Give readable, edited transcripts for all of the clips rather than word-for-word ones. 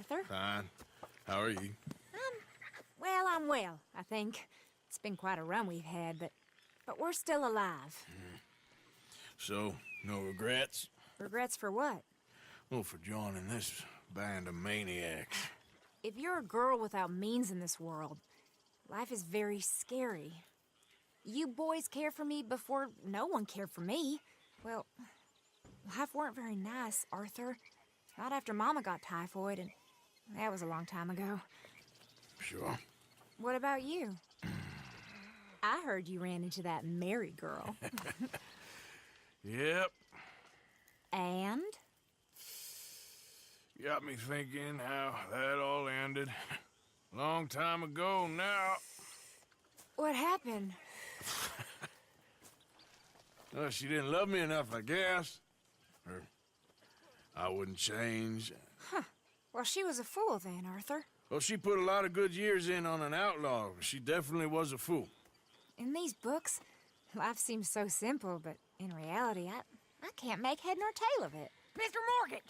Arthur? Fine. How are you? Well, I'm well, I think. It's been quite a run we've had, but we're still alive. So, no regrets? Regrets for what? Well, for joining this band of maniacs. If you're a girl without means in this world, life is very scary. You boys cared for me before no one cared for me. Well, life weren't very nice, Arthur. Not after Mama got typhoid, and that was a long time ago. Sure. What about you? I heard you ran into that Mary girl. Yep. And? Got me thinking how that all ended. Long time ago now. What happened? Well, she didn't love me enough, I guess. Or I wouldn't change. Huh. Well, she was a fool then, Arthur. Well, she put a lot of good years in on an outlaw. She definitely was a fool. In these books, life seems so simple, but in reality, I can't make head nor tail of it. Mr. Morgan!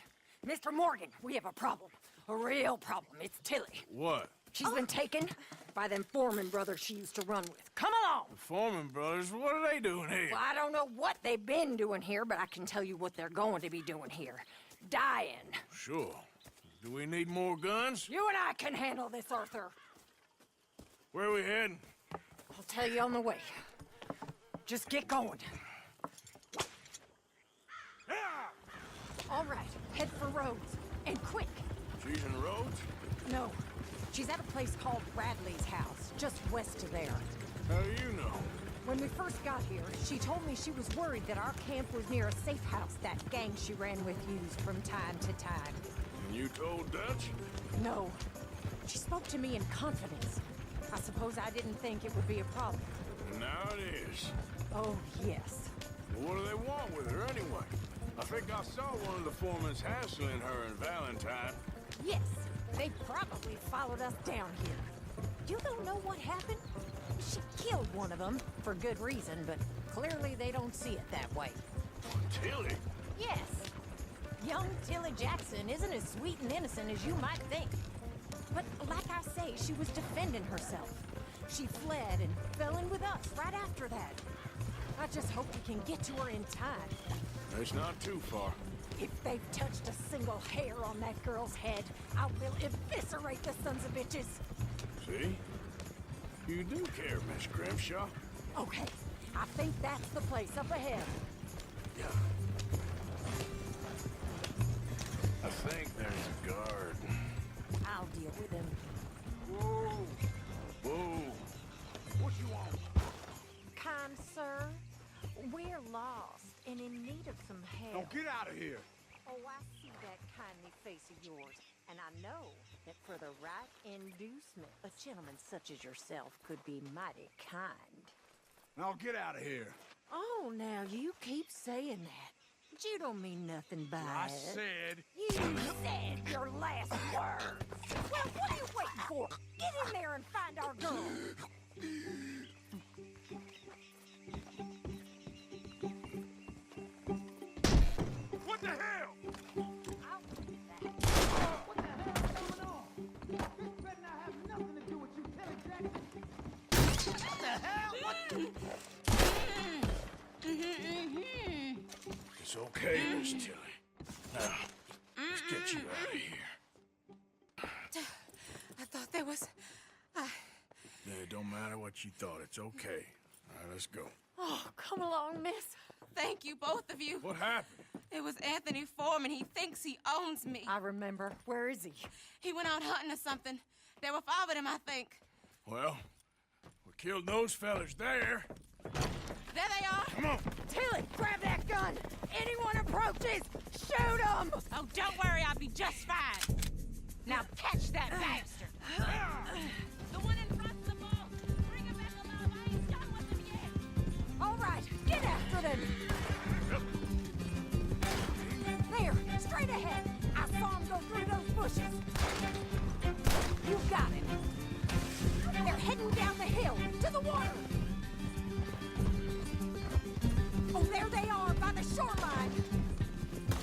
Mr. Morgan, we have a problem. A real problem. It's Tilly. What? She's been taken by them Foreman brothers she used to run with. Come along! The Foreman brothers, what are they doing here? Well, I don't know what they've been doing here, but I can tell you what they're going to be doing here. Dying. Sure. Do we need more guns? You and I can handle this, Arthur. Where are we heading? I'll tell you on the way. Just get going. All right, head for Rhodes. And quick. She's in Rhodes? No, she's at a place called Bradley's house, just west of there. How do you know? When we first got here, she told me she was worried that our camp was near a safe house that gang she ran with used from time to time. And you told Dutch? No. She spoke to me in confidence. I suppose I didn't think it would be a problem. Now it is. Oh, yes. Well, what do they want with her anyway? I think I saw one of the foremans hassling her and Valentine. Yes, they probably followed us down here. You don't know what happened? She killed one of them, for good reason, but clearly they don't see it that way. Tilly? Yes. Young Tilly Jackson isn't as sweet and innocent as you might think. But like I say, she was defending herself. She fled and fell in with us right after that. I just hope we can get to her in time. It's not too far. If they've touched a single hair on that girl's head, I will eviscerate the sons of bitches. See? You do care, Miss Grimshaw. Okay, I think that's the place up ahead. Yeah. I think there's a guard. I'll deal with him. Whoa! Whoa! What you want? Kind sir, we're lost and in need of some help. Now get out of here! Oh, I see that kindly face of yours, and I know that for the right inducement, a gentleman such as yourself could be mighty kind. Now get out of here! Oh, now you keep saying that. But you don't mean nothing by I it. said... You said your last words. Well, what are you waiting for? Get in there and find our girl. What the hell? I'll do that. What the hell is going on? This better not have nothing to do with you, Tilly Jackson. What the hell? What? It's okay, Miss Tilly. Now, let's get you out of here. I thought there was... It don't matter what you thought. It's okay. All right, let's go. Oh, come along, miss. Thank you, both of you. What happened? It was Anthony Foreman. He thinks he owns me. I remember. Where is he? He went out hunting or something. There were 5 of them, I think. Well, we killed those fellas there. There they are. Come on. Tilly, grab that gun. Anyone approaches, shoot him. Oh, don't worry. I'll be just fine. Now catch that bastard. The one in front of the ball. Bring him back alive. I ain't done with him yet. All right, get after them. There, straight ahead. I saw him go through those bushes. You got him. They're heading down the hill to the water. Oh, there they are by the shoreline.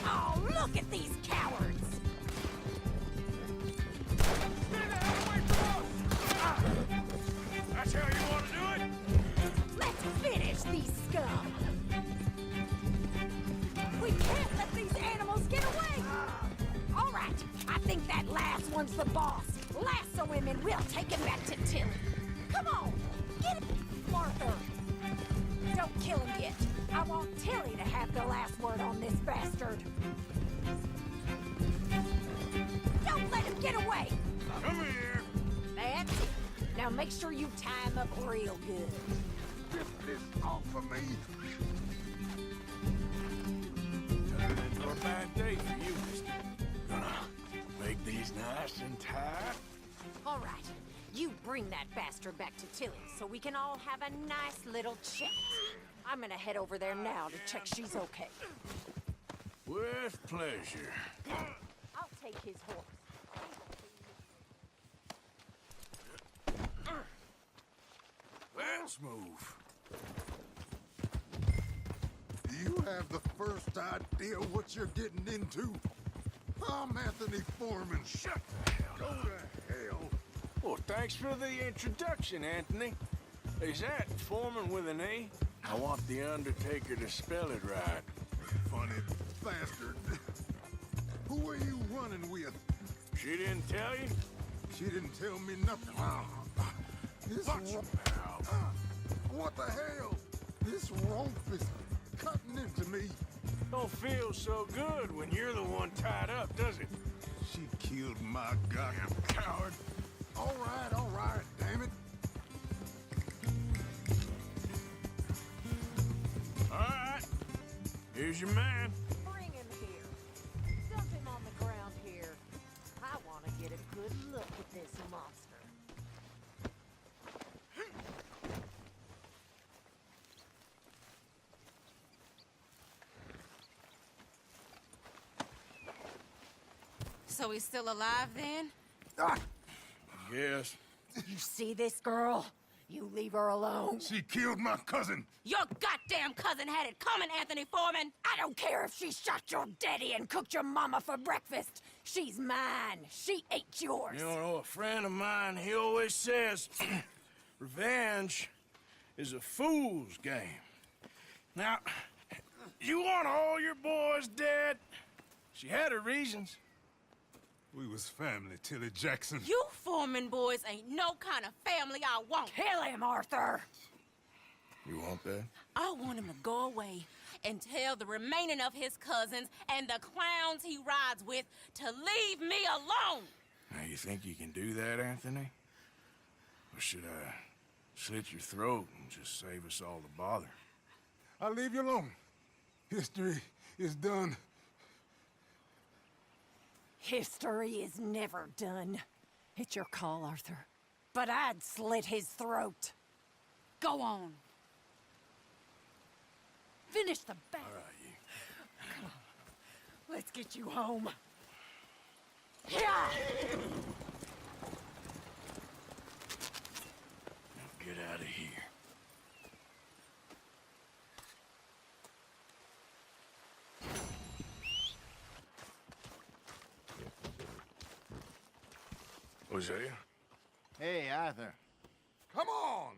Oh, look at these cowards. and we'll take him back to Tilly. Come on, get him, Arthur. Don't kill him yet. I want Tilly to have the last word on this bastard. Don't let him get away. Come here. That's it. Now make sure you tie him up real good. Get this off of me. Turned into a bad day for you, mister. Gonna make these nice and tight. All right, you bring that bastard back to Tilly so we can all have a nice little chat. I'm gonna head over there now to check she's okay. With pleasure. I'll take his horse. Let's move. You have the first idea what you're getting into? I'm Anthony Foreman. Shut the hell Go up. to hell. Well, thanks for the introduction, Anthony. Is that Foreman with an A? I want the Undertaker to spell it right. Funny bastard. Who are you running with? She didn't tell you? She didn't tell me nothing. This Watch your mouth. What the hell? This rope is cutting into me. Don't feel so good when you're the one tied up, does it? She killed my goddamn coward. All right, damn it. All right. Here's your man. Bring him here. Dump him on the ground here. I want to get a good look at this monster. So he's still alive then? Yes. You see this girl? You leave her alone. She killed my cousin. Your goddamn cousin had it coming, Anthony Foreman! I don't care if she shot your daddy and cooked your mama for breakfast. She's mine. She ate yours. You know, a friend of mine, he always says, revenge is a fool's game. Now, you want all your boys dead? She had her reasons. We was family, Tilly Jackson. You Foreman boys ain't no kind of family I want. Kill him, Arthur. You want that? I want him to go away and tell the remaining of his cousins and the clowns he rides with to leave me alone. Now, you think you can do that, Anthony? Or should I slit your throat and just save us all the bother? I'll leave you alone. History is done. History is never done. It's your call, Arthur. But I'd slit his throat. Go on. Finish the battle. All right, you. Let's get you home. Yeah! Now get out of here. Hosea? Hey, Arthur. Come on!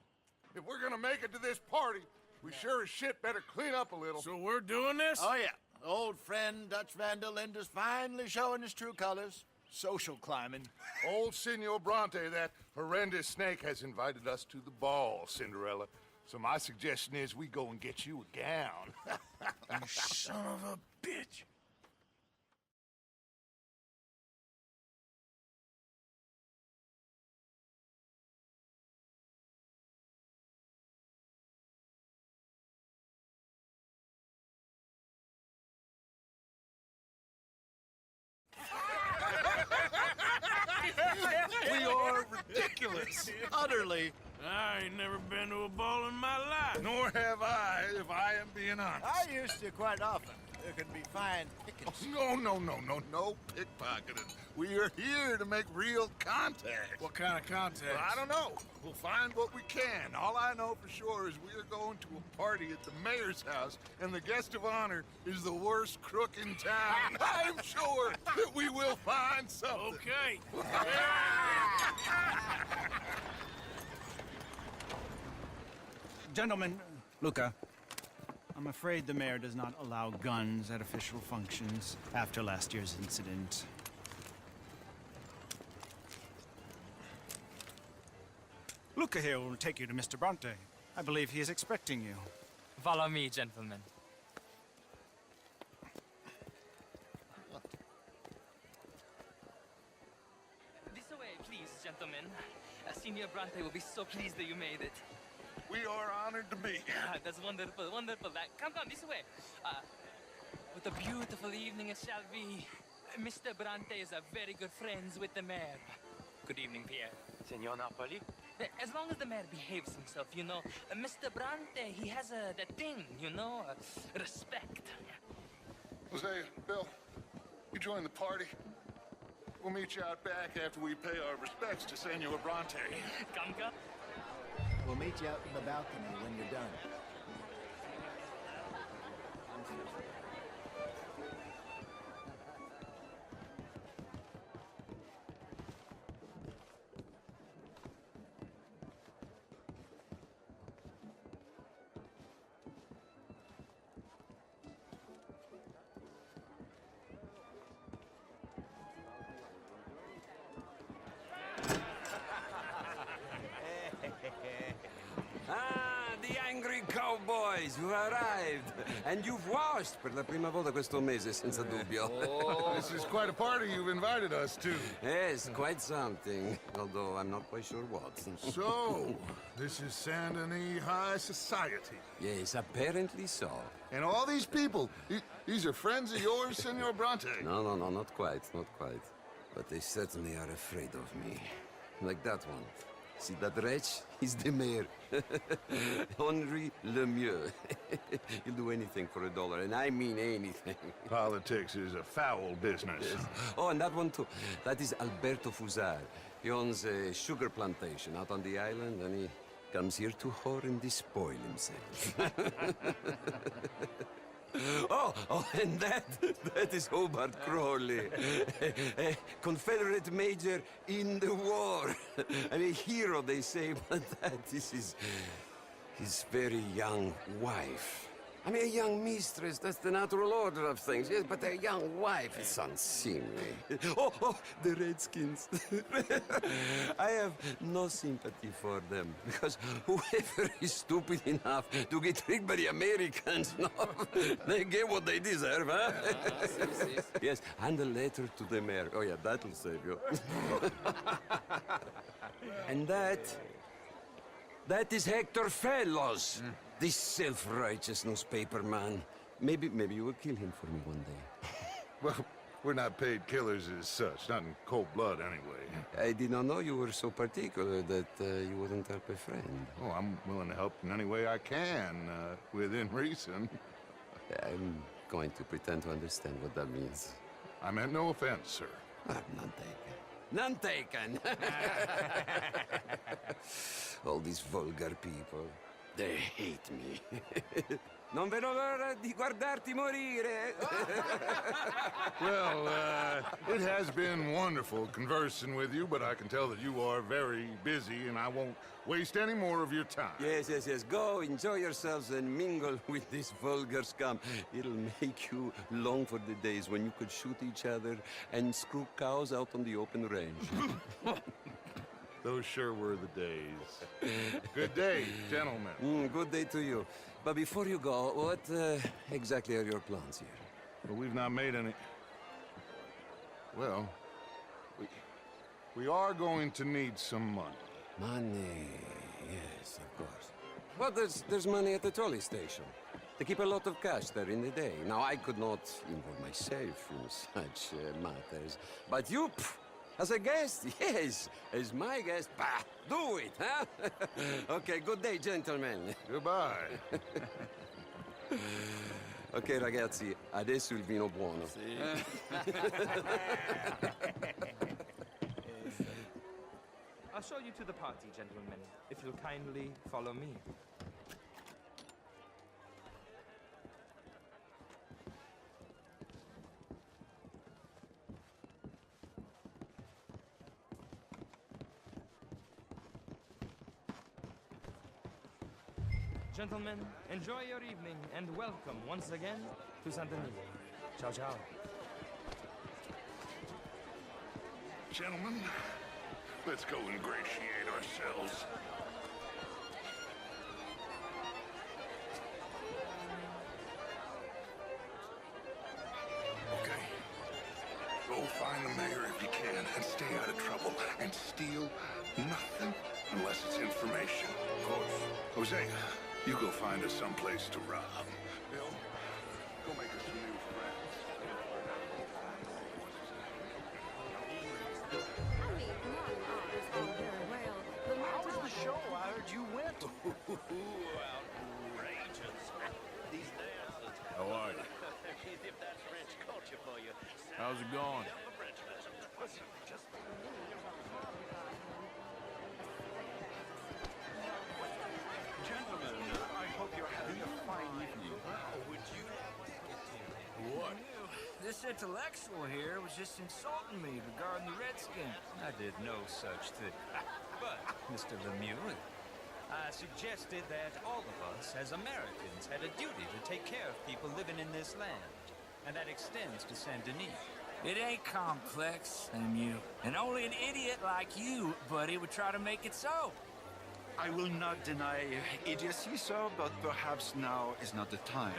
If we're gonna make it to this party, we sure as shit better clean up a little. So we're doing this? Oh, yeah. Old friend Dutch Van der Linde's finally showing his true colors. Social climbing. Old Senor Bronte, that horrendous snake, has invited us to the ball, Cinderella. So my suggestion is we go and get you a gown. You son of a bitch. We are ridiculous. Utterly. I ain't never been to a ball in my life. Nor have I, if I am being honest. I used to quite often. There can be fine pickings. No pickpocketing. We are here to make real contact. What kind of contact? Well, I don't know. We'll find what we can. All I know for sure is we are going to a party at the mayor's house, and the guest of honor is the worst crook in town. I'm sure that we will find something. Okay. Gentlemen, Luca, I'm afraid the mayor does not allow guns at official functions after last year's incident. Luca here will take you to Mr. Bronte. I believe he is expecting you. Follow me, gentlemen. This way, please, gentlemen. Senior Bronte will be so pleased that you made it. We are honored to be here. That's wonderful, wonderful. Come this way. What a beautiful evening it shall be. Mr. Bronte is a very good friends with the mayor. Good evening, Pierre. Signor Napoli? As long as the mayor behaves himself, you know. Mr. Bronte, he has that thing, you know, respect. Jose, Bill, you join the party. We'll meet you out back after we pay our respects to Senor Bronte. Kanka? We'll meet you out in the balcony when you're done. Ah, the angry cowboys who arrived. And you've washed per la prima volta questo mese, senza dubbio. This is quite a party you've invited us to. Yes, quite something. Although I'm not quite sure what. So, this is Saint Denis High Society. Yes, apparently so. And all these people, these are friends of yours, Senor Bronte? No, not quite, not quite. But they certainly are afraid of me. Like that one. See that wretch? He's the mayor. Henri Lemieux. He'll do anything for $1, and I mean anything. Politics is a foul business. Yes. Oh, and that one too. That is Alberto Fusar. He owns a sugar plantation out on the island, and he comes here to whore and despoil himself. Oh, and that is Hobart Crawley, a Confederate major in the war. And a hero, they say, but that is his very young wife. I mean, a young mistress, that's the natural order of things, yes, but a young wife is unseemly. Oh, the Redskins. I have no sympathy for them, because whoever is stupid enough to get tricked by the Americans, no, they get what they deserve, huh? Yes, and a letter to the mayor. Oh, yeah, that'll save you. And that is Hector Fellows. This self-righteous newspaper man. Maybe you will kill him for me one day. Well, we're not paid killers as such, not in cold blood anyway. I did not know you were so particular that you wouldn't help a friend. Oh, I'm willing to help in any way I can, within reason. I'm going to pretend to understand what that means. I meant no offense, sir. None taken. None taken! All these vulgar people. They hate me. Non vedo l'ora di guardarti morire. Well, it has been wonderful conversing with you, but I can tell that you are very busy, and I won't waste any more of your time. Yes. Go, enjoy yourselves, and mingle with this vulgar scum. It'll make you long for the days when you could shoot each other and screw cows out on the open range. Those sure were the days. Good day, gentlemen. Good day to you. But before you go, what exactly are your plans here? Well, we've not made any... Well, we are going to need some money. Money, yes, of course. Well, there's money at the trolley station. They keep a lot of cash there in the day. Now, I could not involve myself in such matters. But you... As a guest? Yes. As my guest? Bah, do it, huh? Okay, good day, gentlemen. Goodbye. Ok, ragazzi, adesso il vino buono. I'll show you to the party, gentlemen, if you'll kindly follow me. Gentlemen, enjoy your evening and welcome once again to Saint Denis. Ciao, ciao. Gentlemen, let's go ingratiate ourselves. can't steal nothing unless it's information. Of course. Hosea, you go find us someplace to rob. Bill, go make us some new friends. I mean, not ours, all very well, but How was the show? I heard you went. Outrageous. These dancers. How are you? If that's French culture for you. How's it going? Just Gentlemen, I hope you're having a fine evening. would you What? This intellectual here was just insulting me regarding the Redskins. I did no such thing. But, Mr. Lemieux, I suggested that all of us, as Americans, had a duty to take care of people living in this land. And that extends to Saint Denis. It ain't complex, Lemieux. And only an idiot like you, buddy, would try to make it so. I will not deny idiocy, sir, but perhaps now is not the time.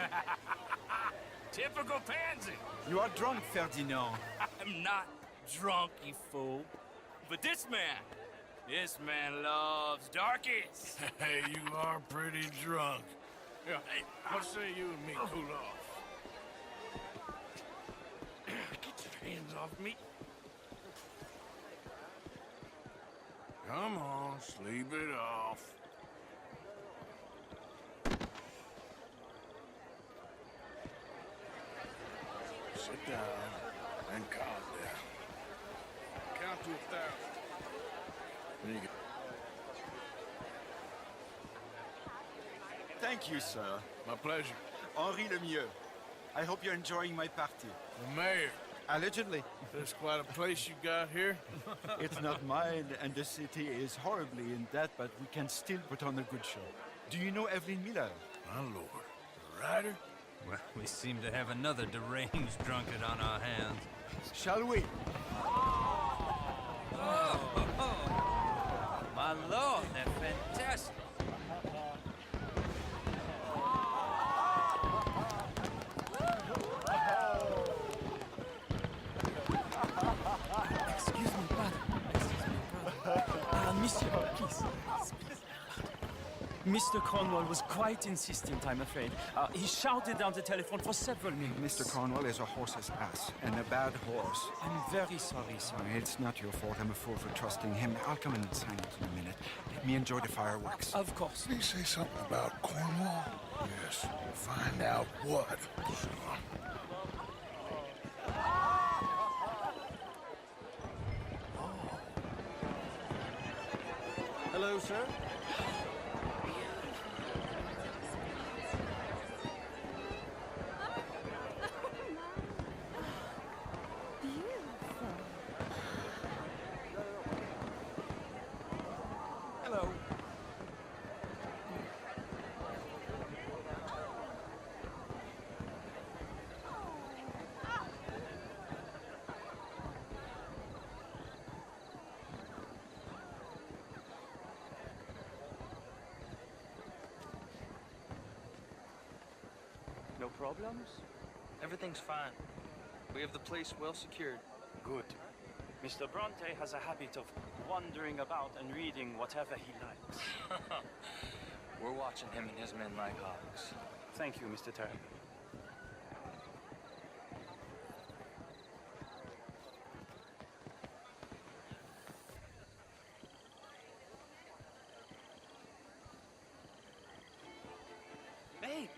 Typical pansy. You are drunk, Ferdinand. I'm not drunk, you fool. But this man loves darkies. Hey, you are pretty drunk. Yeah, hey, what say you and me cool off? Get your hands off me. Come on, sleep it off. Sit down and calm down. Count to 1,000. Then you get... Thank you, sir. My pleasure. Henri Lemieux. I hope you're enjoying my party. The mayor. Allegedly. That's quite a place you got here. It's not mine, and the city is horribly in debt, but we can still put on a good show. Do you know Evelyn Miller? My lord. The writer? Well, we seem to have another deranged drunkard on our hands. Shall we? My lord, they're fantastic. Excuse me, brother. Monsieur, please. Mr. Cornwall was quite insistent, I'm afraid. He shouted down the telephone for several minutes. Mr. Cornwall is a horse's ass, and a bad horse. I'm very sorry, sir. It's not your fault. I'm a fool for trusting him. I'll come in and sign it in a minute. Let me enjoy the fireworks. Of course. Did he say something about Cornwall? Yes. Find out what. Hello, sir. Hello. No problems? Everything's fine. We have the place well secured. Good. Mr. Bronte has a habit of wandering about and reading whatever he likes. We're watching him and his men like hawks. Thank you, Mr. Turner. Hey!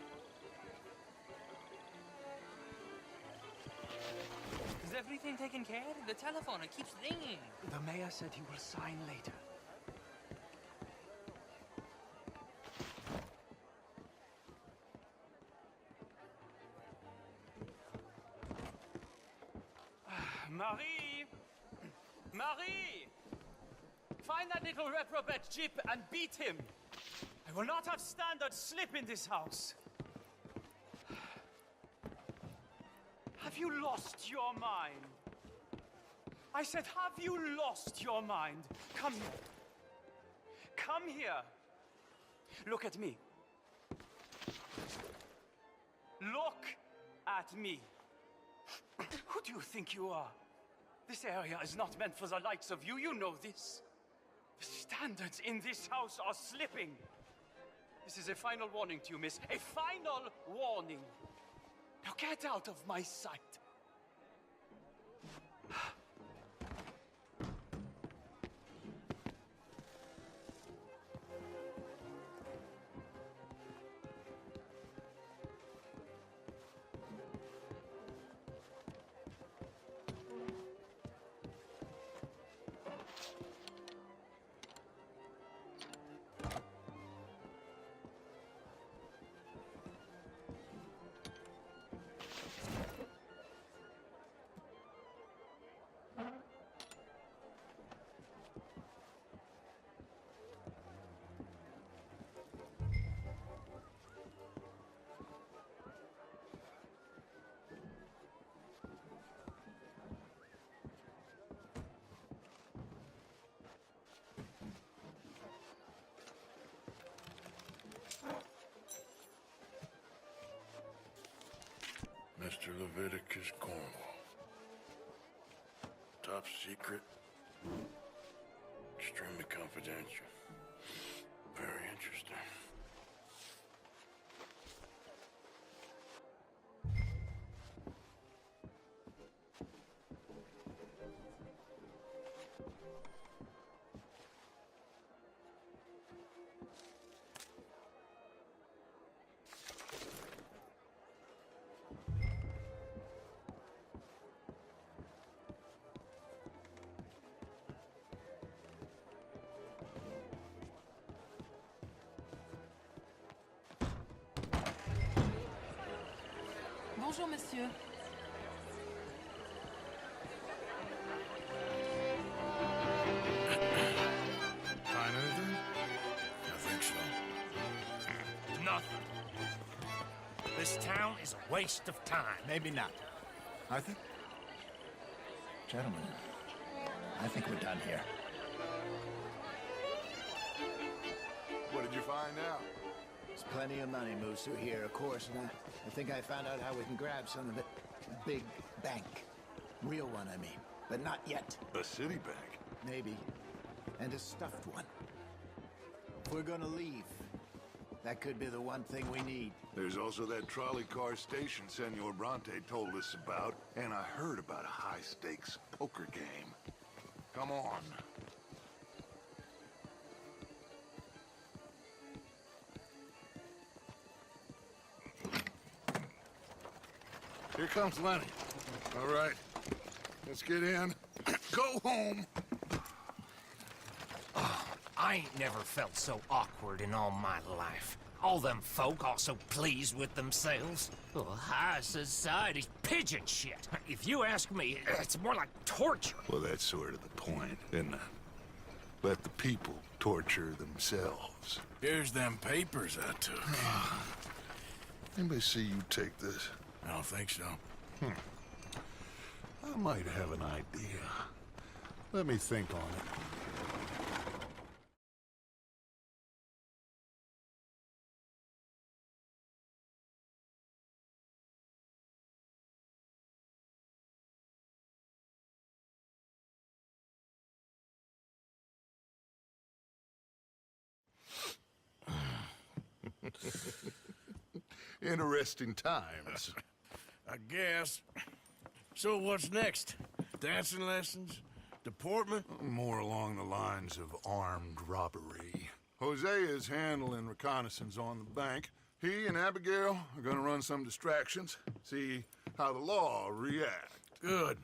Is everything taken care of? The telephone, it keeps ringing. The mayor said he will sign later. Marie! Marie! Find that little reprobate Jip and beat him! I will not have standard slip in this house! Have you lost your mind? I said, have you lost your mind? Come here. Come here. Look at me. Look at me. Who do you think you are? This area is not meant for the likes of you. You know this. The standards in this house are slipping. This is a final warning to you, miss. A final warning. Now get out of my sight. Mr. Leviticus Cornwall. Top secret. Extremely confidential. Very interesting. Bonjour, monsieur. Find anything? I think so. Nothing. This town is a waste of time. Maybe not. Arthur? Gentlemen, I think we're done here. What did you find out? There's plenty of money moves through here, of course, and I think I found out how we can grab some of it. A big bank. Real one, I mean. But not yet. A city bank? Maybe. And a stuffed one. If we're gonna leave, that could be the one thing we need. There's also that trolley car station Senor Bronte told us about, and I heard about a high-stakes poker game. Come on. Here comes Lenny. All right, let's get in. Go home. I ain't never felt so awkward in all my life. All them folk all so pleased with themselves. Oh, high society's pigeon shit. If you ask me, it's more like torture. Well, that's sort of the point, isn't it? Let the people torture themselves. Here's them papers I took. Anybody see you take this? I don't think so. I might have an idea. Let me think on it. Interesting times. I guess. So what's next? Dancing lessons? Deportment? More along the lines of armed robbery. Hosea is handling reconnaissance on the bank. He and Abigail are gonna run some distractions, see how the law react. Good.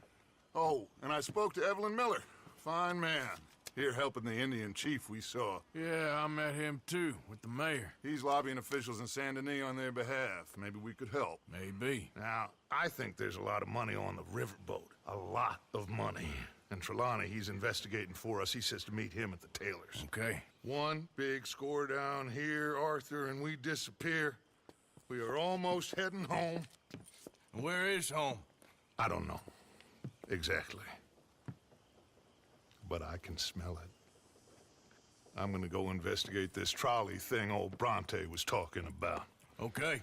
Oh, and I spoke to Evelyn Miller. Fine man. Here helping the Indian chief we saw. Yeah, I met him too, with the mayor. He's lobbying officials in Saint Denis on their behalf. Maybe we could help. Maybe. Now, I think there's a lot of money on the riverboat. A lot of money. And Trelawney, he's investigating for us. He says to meet him at the Taylor's. Okay. One big score down here, Arthur, and we disappear. We are almost heading home. Where is home? I don't know. Exactly. But I can smell it. I'm gonna go investigate this trolley thing old Bronte was talking about. Okay.